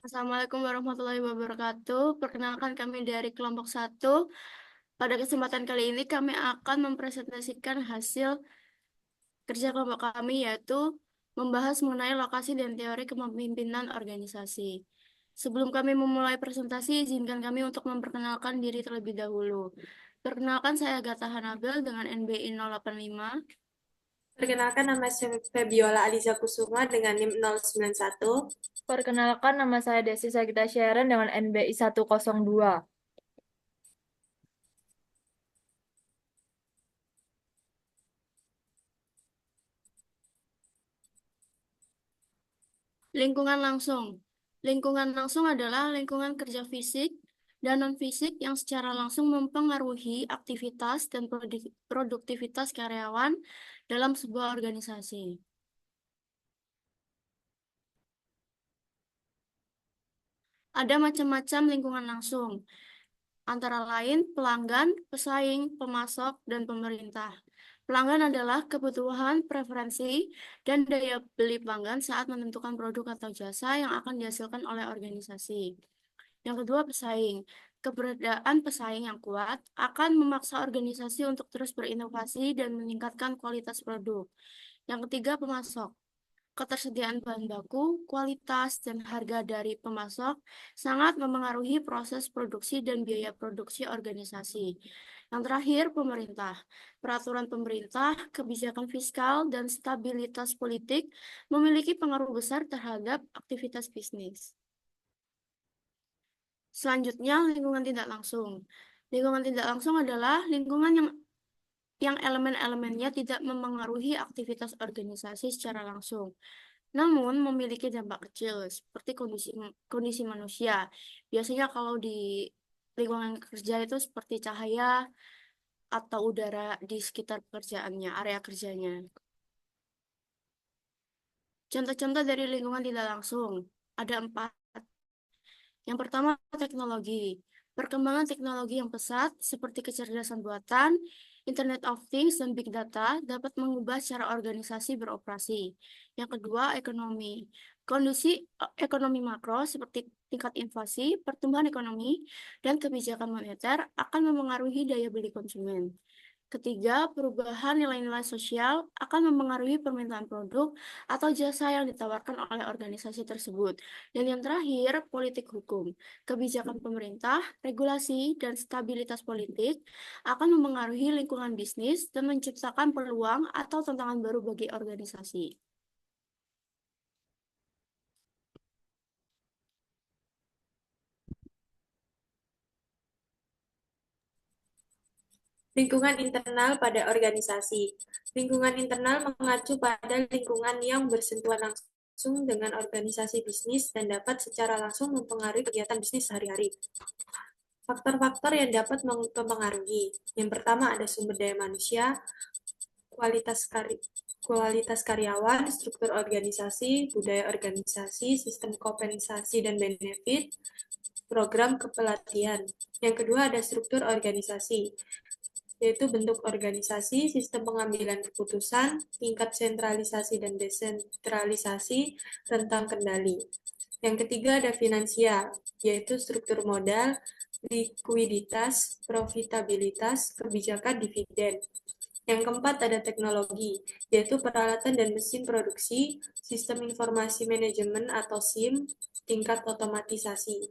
Assalamualaikum warahmatullahi wabarakatuh. Perkenalkan kami dari kelompok satu. Pada kesempatan kali ini kami akan mempresentasikan hasil kerja kelompok kami yaitu membahas mengenai lokasi dan teori kepemimpinan organisasi. Sebelum kami memulai presentasi, izinkan kami untuk memperkenalkan diri terlebih dahulu. Perkenalkan saya Agatha Hanabil dengan NBI 085. Perkenalkan nama saya Febiola Aliza Kusuma dengan NIM 091. Perkenalkan, nama saya Desi Sagita Sharon dengan NBI 102. Lingkungan langsung. Lingkungan langsung adalah lingkungan kerja fisik dan non-fisik yang secara langsung mempengaruhi aktivitas dan produktivitas karyawan dalam sebuah organisasi. Ada macam-macam lingkungan langsung, antara lain pelanggan, pesaing, pemasok, dan pemerintah. Pelanggan adalah kebutuhan, preferensi, dan daya beli pelanggan saat menentukan produk atau jasa yang akan dihasilkan oleh organisasi. Yang kedua, pesaing. Keberadaan pesaing yang kuat akan memaksa organisasi untuk terus berinovasi dan meningkatkan kualitas produk. Yang ketiga, pemasok. Ketersediaan bahan baku, kualitas, dan harga dari pemasok sangat memengaruhi proses produksi dan biaya produksi organisasi. Yang terakhir, pemerintah. Peraturan pemerintah, kebijakan fiskal, dan stabilitas politik memiliki pengaruh besar terhadap aktivitas bisnis. Selanjutnya, lingkungan tidak langsung. Lingkungan tidak langsung adalah lingkungan yang elemen-elemennya tidak memengaruhi aktivitas organisasi secara langsung, namun memiliki dampak kecil seperti kondisi kondisi manusia. Biasanya kalau di lingkungan kerja itu seperti cahaya atau udara di sekitar pekerjaannya, area kerjanya. Contoh-contoh dari lingkungan tidak langsung ada 4. Yang pertama, teknologi. Perkembangan teknologi yang pesat seperti kecerdasan buatan, Internet of Things, dan Big Data dapat mengubah cara organisasi beroperasi. Yang kedua, ekonomi. Kondisi ekonomi makro seperti tingkat inflasi, pertumbuhan ekonomi, dan kebijakan moneter akan memengaruhi daya beli konsumen. Ketiga, perubahan nilai-nilai sosial akan memengaruhi permintaan produk atau jasa yang ditawarkan oleh organisasi tersebut. Dan yang terakhir, politik hukum. Kebijakan pemerintah, regulasi, dan stabilitas politik akan memengaruhi lingkungan bisnis dan menciptakan peluang atau tantangan baru bagi organisasi. Lingkungan internal pada organisasi. Lingkungan internal mengacu pada lingkungan yang bersentuhan langsung dengan organisasi bisnis dan dapat secara langsung mempengaruhi kegiatan bisnis sehari-hari. Faktor-faktor yang dapat mempengaruhi. Yang pertama ada sumber daya manusia, kualitas karyawan, struktur organisasi, budaya organisasi, sistem kompensasi dan benefit, program kepelatihan. Yang kedua ada struktur organisasi, yaitu bentuk organisasi, sistem pengambilan keputusan, tingkat sentralisasi dan desentralisasi, rentang kendali. Yang ketiga ada finansial, yaitu struktur modal, likuiditas, profitabilitas, kebijakan dividen. Yang keempat ada teknologi, yaitu peralatan dan mesin produksi, sistem informasi manajemen atau SIM, tingkat otomatisasi.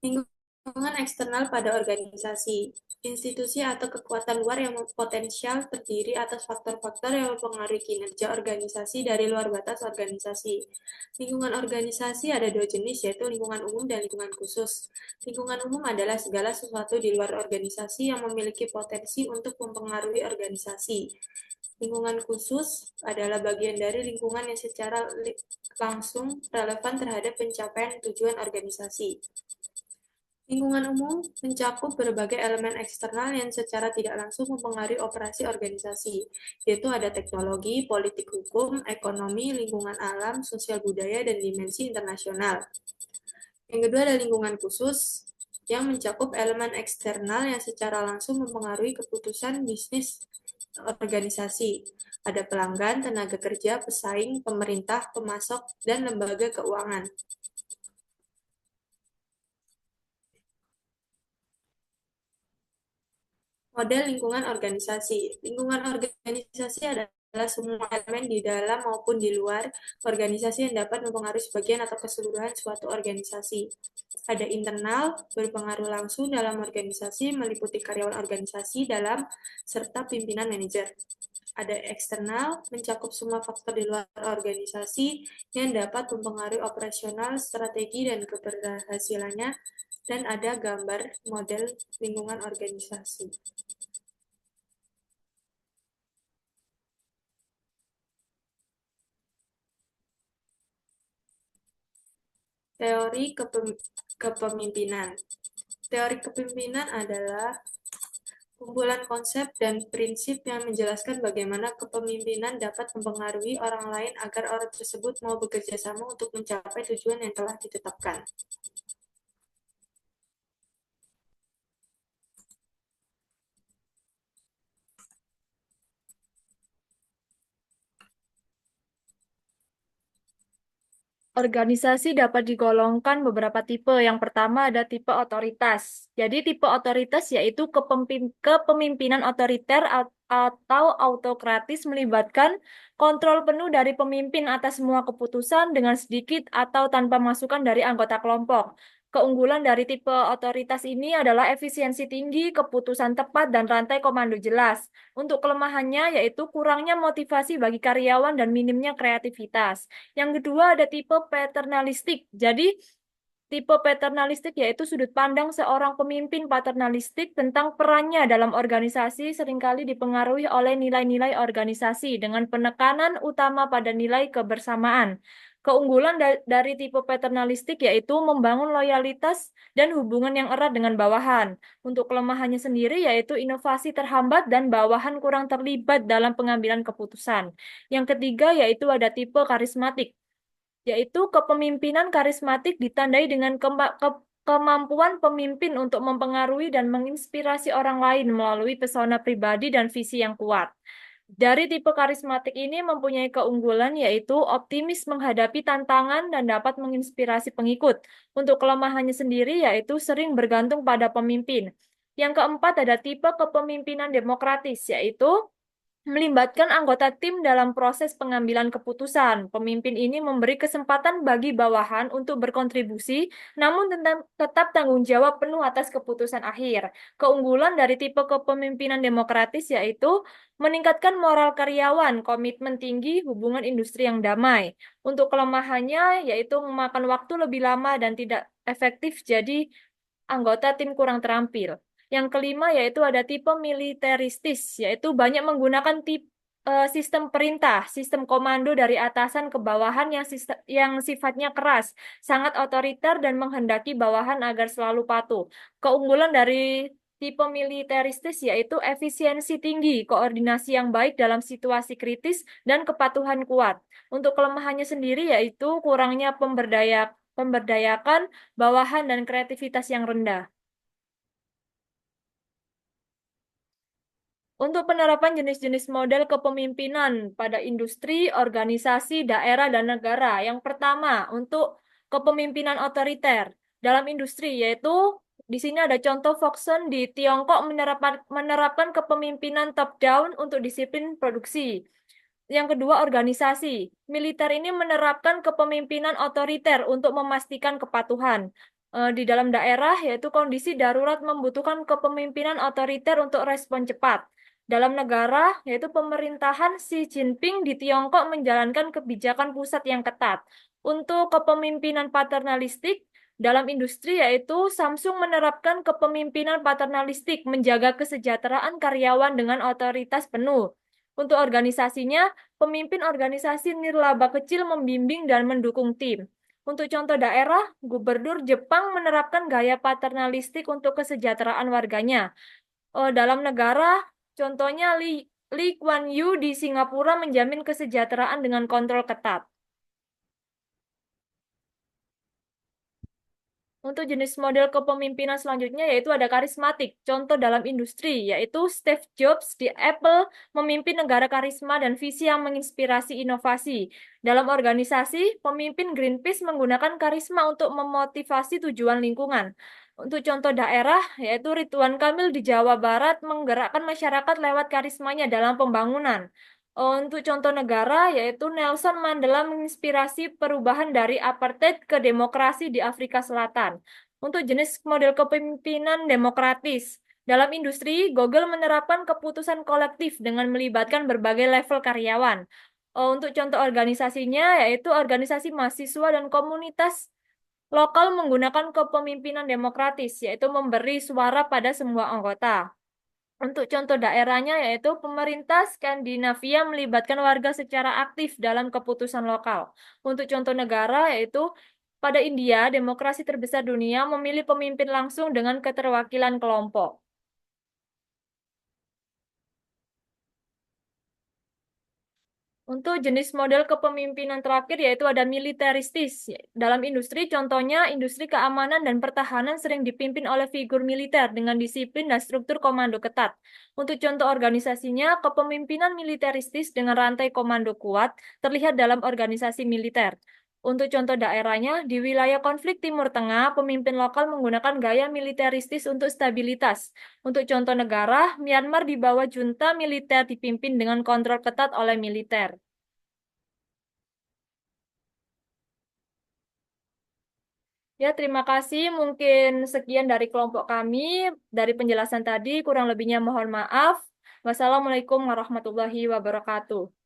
Lingkungan eksternal pada organisasi, institusi atau kekuatan luar yang potensial terdiri atas faktor-faktor yang mempengaruhi kinerja organisasi dari luar batas organisasi. Lingkungan organisasi ada dua jenis, yaitu lingkungan umum dan lingkungan khusus. Lingkungan umum adalah segala sesuatu di luar organisasi yang memiliki potensi untuk mempengaruhi organisasi. Lingkungan khusus adalah bagian dari lingkungan yang secara langsung relevan terhadap pencapaian tujuan organisasi. Lingkungan umum mencakup berbagai elemen eksternal yang secara tidak langsung mempengaruhi operasi organisasi, yaitu ada teknologi, politik hukum, ekonomi, lingkungan alam, sosial budaya, dan dimensi internasional. Yang kedua ada lingkungan khusus, yang mencakup elemen eksternal yang secara langsung mempengaruhi keputusan bisnis organisasi. Ada pelanggan, tenaga kerja, pesaing, pemerintah, pemasok, dan lembaga keuangan. Model lingkungan organisasi. Lingkungan organisasi adalah semua elemen di dalam maupun di luar organisasi yang dapat mempengaruhi sebagian atau keseluruhan suatu organisasi. Ada internal, berpengaruh langsung dalam organisasi, meliputi karyawan organisasi dalam serta pimpinan manajer. Ada eksternal, mencakup semua faktor di luar organisasi yang dapat mempengaruhi operasional, strategi, dan keberhasilannya. Dan ada gambar model lingkungan organisasi. Teori kepemimpinan. Teori kepemimpinan adalah kumpulan konsep dan prinsip yang menjelaskan bagaimana kepemimpinan dapat mempengaruhi orang lain agar orang tersebut mau bekerja sama untuk mencapai tujuan yang telah ditetapkan. Organisasi dapat digolongkan beberapa tipe. Yang pertama ada tipe otoritas. Jadi tipe otoritas yaitu kepemimpinan otoriter atau autokratis melibatkan kontrol penuh dari pemimpin atas semua keputusan dengan sedikit atau tanpa masukan dari anggota kelompok. Keunggulan dari tipe otoritas ini adalah efisiensi tinggi, keputusan tepat, dan rantai komando jelas. Untuk kelemahannya yaitu kurangnya motivasi bagi karyawan dan minimnya kreativitas. Yang kedua ada tipe paternalistik. Jadi tipe paternalistik yaitu sudut pandang seorang pemimpin paternalistik tentang perannya dalam organisasi seringkali dipengaruhi oleh nilai-nilai organisasi dengan penekanan utama pada nilai kebersamaan. Keunggulan dari tipe paternalistik yaitu membangun loyalitas dan hubungan yang erat dengan bawahan. Untuk kelemahannya sendiri yaitu inovasi terhambat dan bawahan kurang terlibat dalam pengambilan keputusan. Yang ketiga yaitu ada tipe karismatik, yaitu kepemimpinan karismatik ditandai dengan kemampuan pemimpin untuk mempengaruhi dan menginspirasi orang lain melalui pesona pribadi dan visi yang kuat. Dari tipe karismatik ini mempunyai keunggulan yaitu optimis menghadapi tantangan dan dapat menginspirasi pengikut. Untuk kelemahannya sendiri yaitu sering bergantung pada pemimpin. Yang keempat ada tipe kepemimpinan demokratis, yaitu melibatkan anggota tim dalam proses pengambilan keputusan. Pemimpin ini memberi kesempatan bagi bawahan untuk berkontribusi, namun tetap tanggung jawab penuh atas keputusan akhir. Keunggulan dari tipe kepemimpinan demokratis yaitu meningkatkan moral karyawan, komitmen tinggi, hubungan industri yang damai. Untuk kelemahannya yaitu memakan waktu lebih lama dan tidak efektif, jadi anggota tim kurang terampil. Yang kelima yaitu ada tipe militeristis, yaitu banyak menggunakan sistem perintah, sistem komando dari atasan ke bawahan yang sifatnya keras, sangat otoriter dan menghendaki bawahan agar selalu patuh. Keunggulan dari tipe militeristis yaitu efisiensi tinggi, koordinasi yang baik dalam situasi kritis, dan kepatuhan kuat. Untuk kelemahannya sendiri yaitu kurangnya pemberdayakan bawahan dan kreativitas yang rendah. Untuk penerapan jenis-jenis model kepemimpinan pada industri, organisasi, daerah, dan negara. Yang pertama, untuk kepemimpinan otoriter dalam industri, yaitu di sini ada contoh Foxconn di Tiongkok menerapkan kepemimpinan top-down untuk disiplin produksi. Yang kedua, organisasi. Militer ini menerapkan kepemimpinan otoriter untuk memastikan kepatuhan. Di dalam daerah, yaitu kondisi darurat membutuhkan kepemimpinan otoriter untuk respon cepat. Dalam negara, yaitu pemerintahan Xi Jinping di Tiongkok menjalankan kebijakan pusat yang ketat. Untuk kepemimpinan paternalistik, dalam industri yaitu Samsung menerapkan kepemimpinan paternalistik menjaga kesejahteraan karyawan dengan otoritas penuh. Untuk organisasinya, pemimpin organisasi nirlaba kecil membimbing dan mendukung tim. Untuk contoh daerah, gubernur Jepang menerapkan gaya paternalistik untuk kesejahteraan warganya. Dalam negara, contohnya Lee Kuan Yew di Singapura menjamin kesejahteraan dengan kontrol ketat. Untuk jenis model kepemimpinan selanjutnya yaitu ada karismatik. Contoh dalam industri yaitu Steve Jobs di Apple memimpin negara karisma dan visi yang menginspirasi inovasi. Dalam organisasi, pemimpin Greenpeace menggunakan karisma untuk memotivasi tujuan lingkungan. Untuk contoh daerah yaitu Ridwan Kamil di Jawa Barat menggerakkan masyarakat lewat karismanya dalam pembangunan. Untuk contoh negara, yaitu Nelson Mandela menginspirasi perubahan dari apartheid ke demokrasi di Afrika Selatan. Untuk jenis model kepemimpinan demokratis, dalam industri, Google menerapkan keputusan kolektif dengan melibatkan berbagai level karyawan. Untuk contoh organisasinya, yaitu organisasi mahasiswa dan komunitas lokal menggunakan kepemimpinan demokratis, yaitu memberi suara pada semua anggota. Untuk contoh daerahnya yaitu pemerintah Skandinavia melibatkan warga secara aktif dalam keputusan lokal. Untuk contoh negara yaitu pada India, demokrasi terbesar dunia memilih pemimpin langsung dengan keterwakilan kelompok. Untuk jenis model kepemimpinan terakhir yaitu ada militeristis. Dalam industri, contohnya industri keamanan dan pertahanan sering dipimpin oleh figur militer dengan disiplin dan struktur komando ketat. Untuk contoh organisasinya, kepemimpinan militeristis dengan rantai komando kuat terlihat dalam organisasi militer. Untuk contoh daerahnya, di wilayah konflik Timur Tengah, pemimpin lokal menggunakan gaya militeristis untuk stabilitas. Untuk contoh negara, Myanmar di bawah junta militer dipimpin dengan kontrol ketat oleh militer. Ya, terima kasih. Mungkin sekian dari kelompok kami. Dari penjelasan tadi, kurang lebihnya mohon maaf. Wassalamualaikum warahmatullahi wabarakatuh.